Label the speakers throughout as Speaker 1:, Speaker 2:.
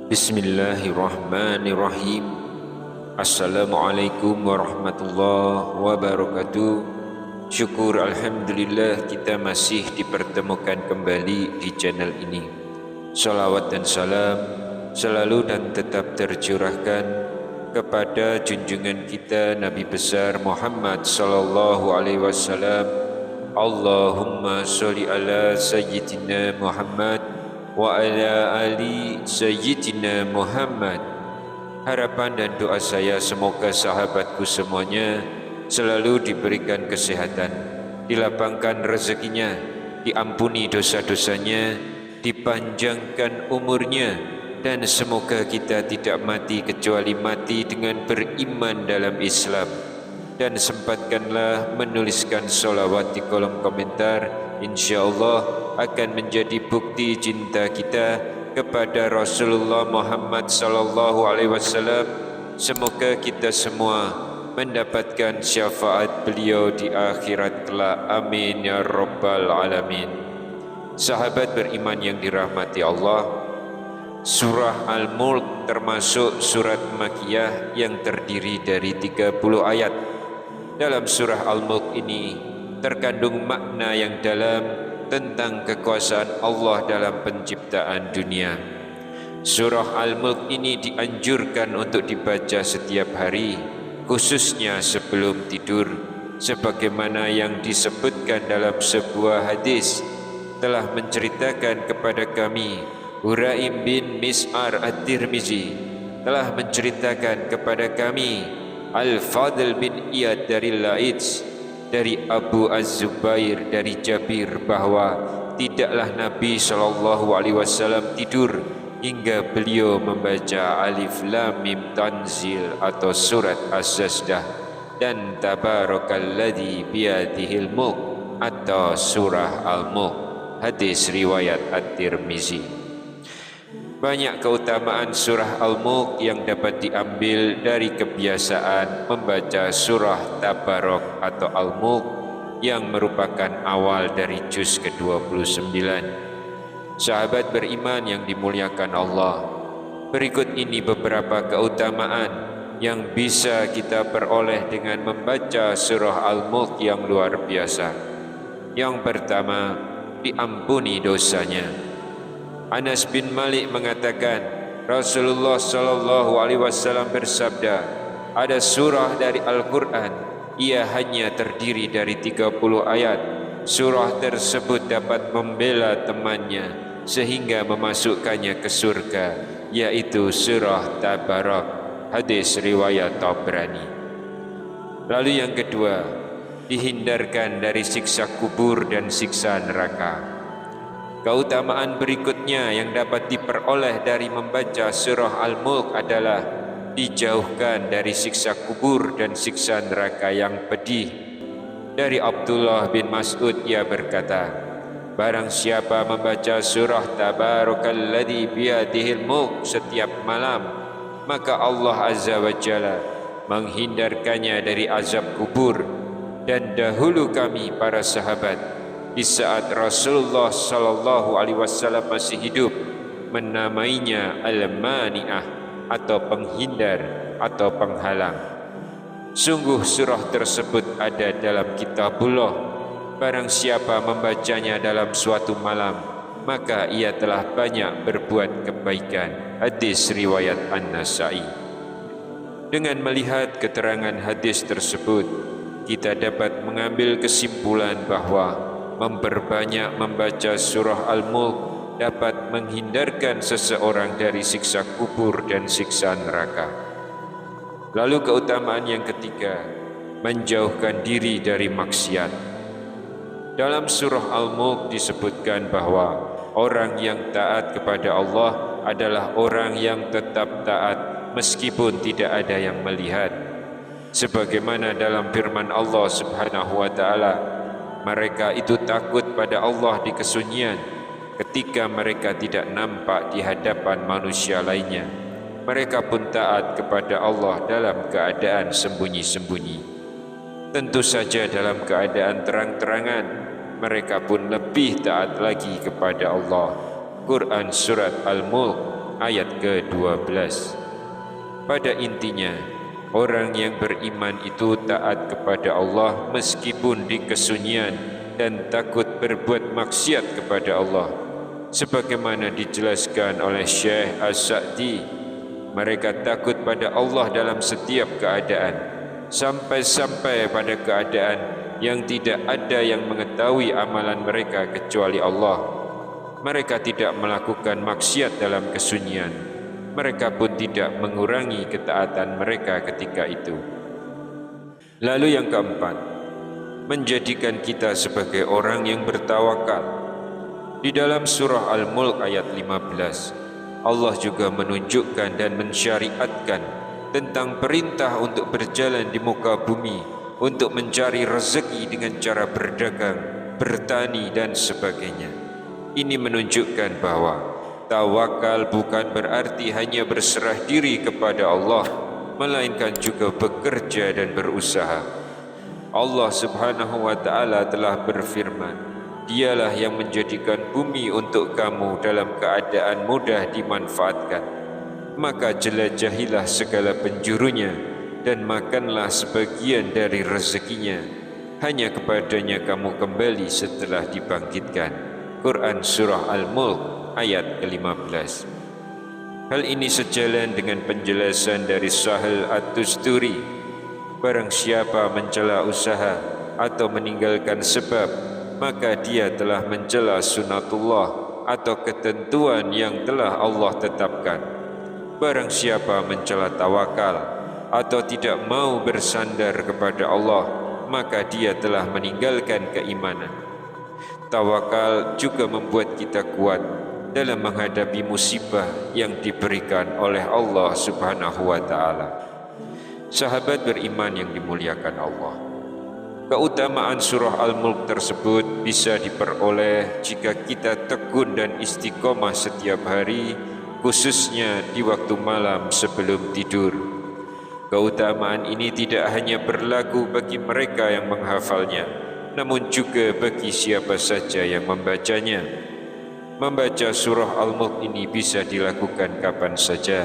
Speaker 1: Bismillahirrahmanirrahim. Assalamualaikum warahmatullahi wabarakatuh. Syukur alhamdulillah kita masih dipertemukan kembali di channel ini. Salawat dan salam selalu dan tetap tercurahkan kepada junjungan kita Nabi besar Muhammad sallallahu alaihi wasallam. Allahumma sholli ala sayyidina Muhammad wa ala ali sayyidina Muhammad. Harapan dan doa saya semoga sahabatku semuanya selalu diberikan kesehatan, dilapangkan rezekinya, diampuni dosa-dosanya, dipanjangkan umurnya, dan semoga kita tidak mati kecuali mati dengan beriman dalam Islam. Dan sempatkanlah menuliskan sholawat di kolom komentar, insyaallah akan menjadi bukti cinta kita kepada Rasulullah Muhammad sallallahu alaihi wasallam. Semoga kita semua mendapatkan syafaat beliau di akhirat kelak. Amin ya rabbal alamin. Sahabat beriman yang dirahmati Allah, Surah Al-Mulk termasuk surat Makkiyah yang terdiri dari 30 ayat. Dalam surah Al-Mulk ini terkandung makna yang dalam tentang kekuasaan Allah dalam penciptaan dunia. Surah Al-Mulk ini dianjurkan untuk dibaca setiap hari, khususnya sebelum tidur, sebagaimana yang disebutkan dalam sebuah hadis telah menceritakan kepada kami. Huraim bin Mis'ar At-Tirmizi telah menceritakan kepada kami, Al-Fadl bin Iyad dari Laits, dari Abu Az-Zubair dari Jabir, bahwa tidaklah Nabi SAW tidur hingga beliau membaca Alif Lam Mim Tanzil atau surat As-Sajdah dan Tabarakalladzi biyadihil mulk atau surah Al-Mulk. Hadis riwayat At-Tirmizi. Banyak keutamaan surah Al-Mulk yang dapat diambil dari kebiasaan membaca surah Tabarok atau Al-Mulk yang merupakan awal dari juz ke-29. Sahabat beriman yang dimuliakan Allah, berikut ini beberapa keutamaan yang bisa kita peroleh dengan membaca surah Al-Mulk yang luar biasa. Yang pertama, diampuni dosanya. Anas bin Malik mengatakan, Rasulullah sallallahu alaihi wasallam bersabda, ada surah dari Al-Quran, ia hanya terdiri dari 30 ayat. Surah tersebut dapat membela temannya sehingga memasukkannya ke surga, yaitu surah Tabarak. Hadis riwayat Tabrani. Lalu yang kedua, dihindarkan dari siksa kubur dan siksa neraka. Keutamaan berikutnya yang dapat diperoleh dari membaca surah Al-Mulk adalah dijauhkan dari siksa kubur dan siksa neraka yang pedih. Dari Abdullah bin Mas'ud ia berkata, barang siapa membaca surah Tabarakalladzi biyadihil mulk setiap malam, maka Allah Azza wa Jalla menghindarkannya dari azab kubur. Dan dahulu kami para sahabat, di saat Rasulullah sallallahu alaihi wasallam masih hidup, menamainya al-mani'ah atau penghindar atau penghalang. Sungguh surah tersebut ada dalam kitabullah. Barang siapa membacanya dalam suatu malam, maka ia telah banyak berbuat kebaikan. Hadis riwayat An-Nasa'i. Dengan melihat keterangan hadis tersebut, kita dapat mengambil kesimpulan bahwa memperbanyak membaca surah Al-Mulk dapat menghindarkan seseorang dari siksa kubur dan siksa neraka. Lalu keutamaan yang ketiga, menjauhkan diri dari maksiat. Dalam surah Al-Mulk disebutkan bahwa orang yang taat kepada Allah adalah orang yang tetap taat meskipun tidak ada yang melihat. Sebagaimana dalam firman Allah Subhanahu wa taala, mereka itu takut pada Allah di kesunyian ketika mereka tidak nampak di hadapan manusia lainnya. mereka pun taat kepada Allah dalam keadaan sembunyi-sembunyi. Tentu saja dalam keadaan terang-terangan, mereka pun lebih taat lagi kepada Allah. Quran Surat Al-Mulk ayat ke-12. Pada intinya, orang yang beriman itu taat kepada Allah meskipun di kesunyian dan takut berbuat maksiat kepada Allah. Sebagaimana dijelaskan oleh Syekh As-Sa'di, mereka takut pada Allah dalam setiap keadaan, sampai-sampai pada keadaan yang tidak ada yang mengetahui amalan mereka kecuali Allah. Mereka tidak melakukan maksiat dalam kesunyian. Mereka pun tidak mengurangi ketaatan mereka ketika itu. Lalu yang keempat, menjadikan kita sebagai orang yang bertawakal. Di dalam surah Al-Mulk ayat 15, Allah juga menunjukkan dan mensyariatkan tentang perintah untuk berjalan di muka bumi, untuk mencari rezeki dengan cara berdagang, bertani dan sebagainya. Ini menunjukkan bahwa tawakal bukan berarti hanya berserah diri kepada Allah, melainkan juga bekerja dan berusaha. Allah Subhanahu wa Ta'ala telah berfirman, Dialah yang menjadikan bumi untuk kamu dalam keadaan mudah dimanfaatkan. Maka jelajahilah segala penjurunya dan makanlah sebagian dari rezekinya. Hanya kepadanya kamu kembali setelah dibangkitkan. Quran Surah Al-Mulk ayat ke-15. Hal ini sejalan dengan penjelasan dari Sahal At-Tusturi. Barang siapa mencela usaha atau meninggalkan sebab, maka dia telah mencela sunatullah atau ketentuan yang telah Allah tetapkan. Barang siapa mencela tawakal atau tidak mau bersandar kepada Allah, maka dia telah meninggalkan keimanan. Tawakal juga membuat kita kuat dalam menghadapi musibah yang diberikan oleh Allah Subhanahu wa Ta'ala. Sahabat beriman yang dimuliakan Allah, keutamaan surah Al-Mulk tersebut bisa diperoleh jika kita tekun dan istiqomah setiap hari, khususnya di waktu malam sebelum tidur. Keutamaan ini tidak hanya berlaku bagi mereka yang menghafalnya, namun juga bagi siapa saja yang membacanya. Membaca surah Al-Mulk ini bisa dilakukan kapan saja.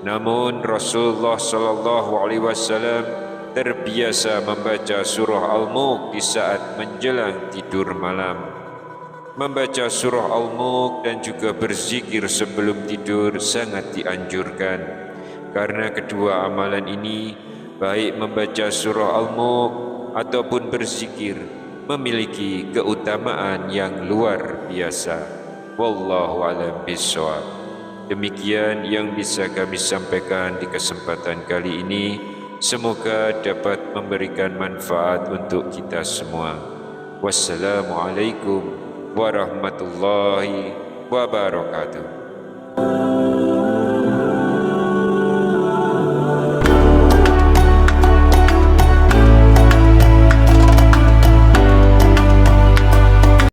Speaker 1: Namun Rasulullah SAW terbiasa membaca surah Al-Mulk di saat menjelang tidur malam. Membaca surah Al-Mulk dan juga berzikir sebelum tidur sangat dianjurkan, karena kedua amalan ini, baik membaca surah Al-Mulk ataupun berzikir, memiliki keutamaan yang luar biasa. Wallahu a'lam bishawab. Demikian yang bisa kami sampaikan di kesempatan kali ini. Semoga dapat memberikan manfaat untuk kita semua. Wassalamualaikum warahmatullahi wabarakatuh.